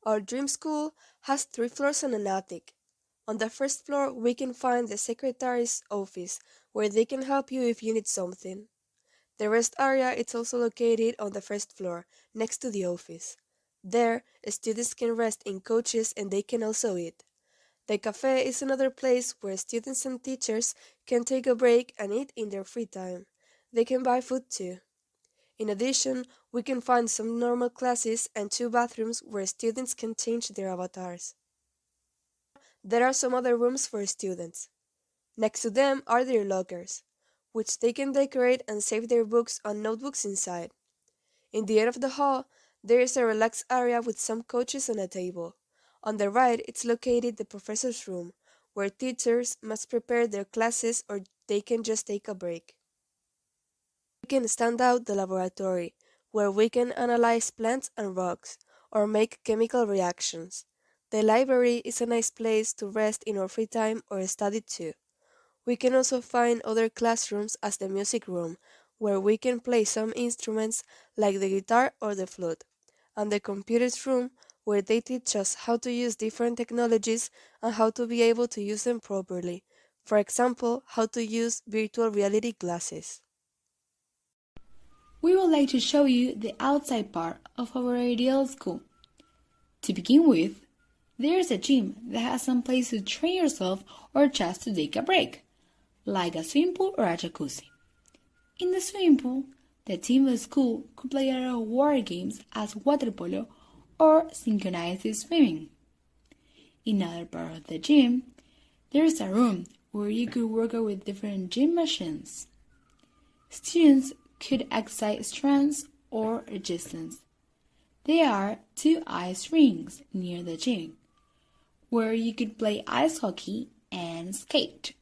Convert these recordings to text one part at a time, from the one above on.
Our dream school has 3 floors and an attic. On the first floor, we can find the secretary's office, where they can help you if you need something. The rest area is also located on the first floor, next to the office. There, students can rest in couches and they can also eat. The cafe is another place where students and teachers can take a break and eat in their free time. They can buy food too. In addition, we can find some normal classes and 2 bathrooms where students can change their avatars. There are some other rooms for students. Next to them are their lockers, which they can decorate and save their books and notebooks inside. In the end of the hall, there is a relaxed area with some couches and a table. On the right, it's located the professor's room, where teachers must prepare their classes or they can just take a break. We can stand out the laboratory, where we can analyze plants and rocks, or make chemical reactions. The library is a nice place to rest in our free time or study too. We can also find other classrooms as the music room, where we can play some instruments like the guitar or the flute, and the computers room, where they teach us how to use different technologies and how to be able to use them properly. For example, how to use virtual reality glasses. We would like to show you the outside part of our ideal school. To begin with, there's a gym that has some place to train yourself or just to take a break, like a swimming pool or a jacuzzi. In the swimming pool, the team of the school could play other water games as water polo or synchronized swimming. In another part of the gym, there's a room where you could work out with different gym machines. Students could exercise strength or resistance. There are 2 ice rings near the gym, where you could play ice hockey and skate.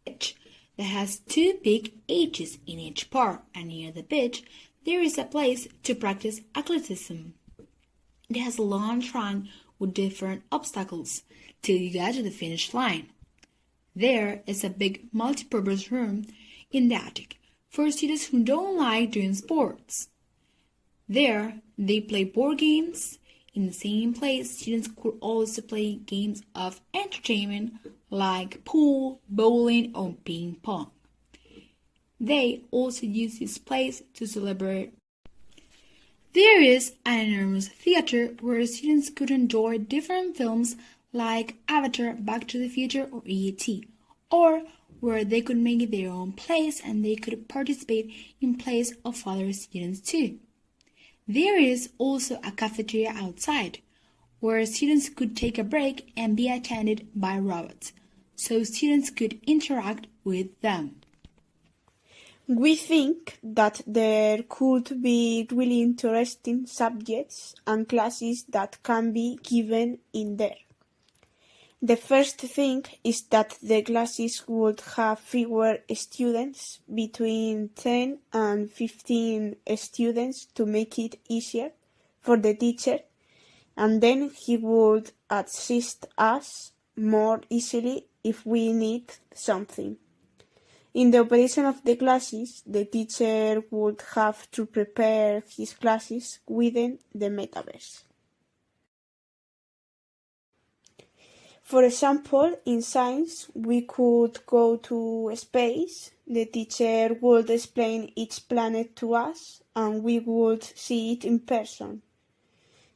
Pitch that has 2 big H's in each part, and near the pitch there is a place to practice athleticism. It has a long track with different obstacles till you get to the finish line. There is a big multi-purpose room in the attic for students who don't like doing sports. There, they play board games. In the same place, students could also play games of entertainment like pool, bowling, or ping pong. They also use this place to celebrate. There is an enormous theater where students could enjoy different films like Avatar, Back to the Future, or E.T., or where they could make their own plays and they could participate in plays of other students too. There is also a cafeteria outside, where students could take a break and be attended by robots, so students could interact with them. We think that there could be really interesting subjects and classes that can be given in there. The first thing is that the classes would have fewer students, between 10 and 15 students, to make it easier for the teacher, and then he would assist us more easily if we need something. In the operation of the classes, the teacher would have to prepare his classes within the metaverse. For example, in science, we could go to space, the teacher would explain each planet to us, and we would see it in person.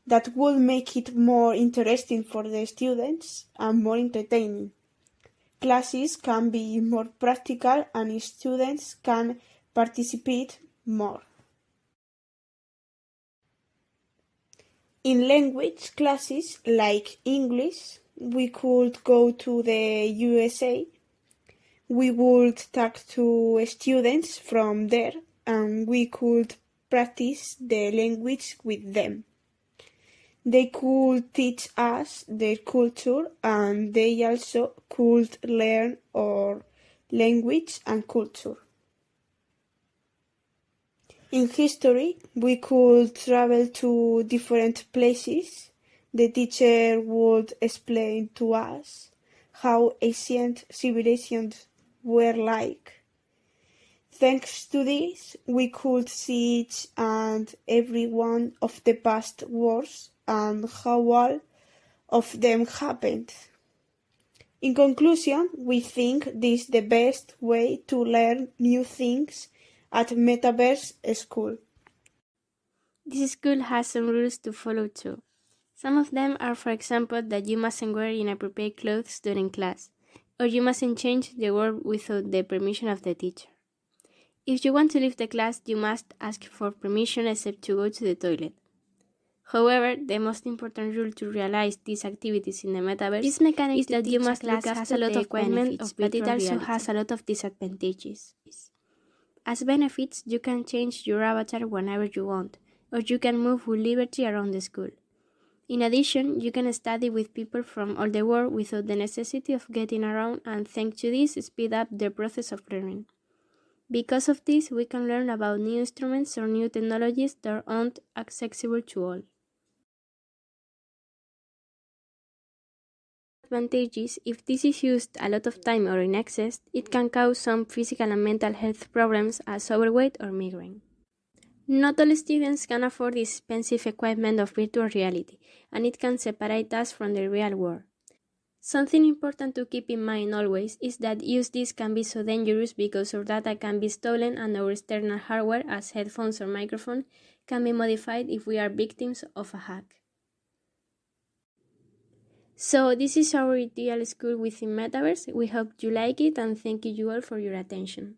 That would make it more interesting for the students and more entertaining. Classes can be more practical and students can participate more. In language classes like English, we could go to the USA. We would talk to students from there and we could practice the language with them. They could teach us their culture and they also could learn our language and culture. In history, we could travel to different places. The teacher would explain to us how ancient civilizations were like. Thanks to this, we could see each and every one of the past wars and how all of them happened. In conclusion, we think this is the best way to learn new things at Metaverse School. This school has some rules to follow too. Some of them are, for example, that you mustn't wear inappropriate clothes during class, or you mustn't change the word without the permission of the teacher. If you want to leave the class, you must ask for permission except to go to the toilet. However, the most important rule to realize these activities in the metaverse is that you must look after the equipment, but it also has a lot of disadvantages. As benefits, you can change your avatar whenever you want, or you can move with liberty around the school. In addition, you can study with people from all the world without the necessity of getting around, and thanks to this, speed up the process of learning. Because of this, we can learn about new instruments or new technologies that aren't accessible to all. Advantages: if this is used a lot of time or in excess, it can cause some physical and mental health problems as overweight or migraine. Not all students can afford this expensive equipment of virtual reality, and it can separate us from the real world. Something important to keep in mind always is that this can be so dangerous because our data can be stolen and our external hardware, as headphones or microphone, can be modified if we are victims of a hack. So this is our ideal school within Metaverse. We hope you like it, and thank you all for your attention.